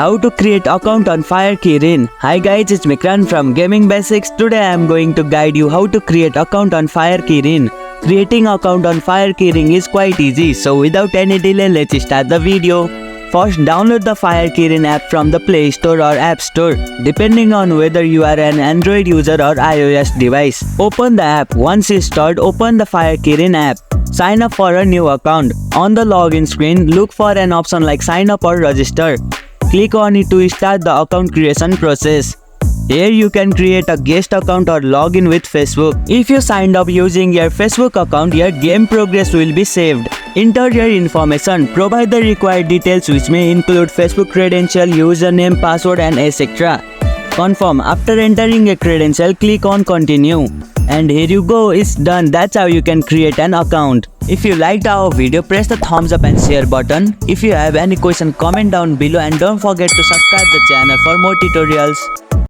How to create account on Fire Kirin. Hi guys, it's Mikran from Gaming Basics. Today I am going to guide you how to create account on Fire Kirin. Creating account on Fire Kirin is quite easy, so without any delay, let's start the video. First, download the Fire Kirin app from the Play Store or App Store, depending on whether you are an Android user or iOS device. Open the app. Once installed, open the Fire Kirin app. Sign up for a new account. On the login screen, look for an option like sign up or register. Click on it to start the account creation process. Here you can create a guest account or log in with Facebook. If you signed up using your Facebook account, your game progress will be saved. Enter your information. Provide the required details, which may include Facebook credential, username, password and etc. Confirm. After entering a credential, click on continue. And here you go, it's done. That's how you can create an account. If you liked our video, press the thumbs up and share button. If you have any question, comment down below and don't forget to subscribe the channel for more tutorials.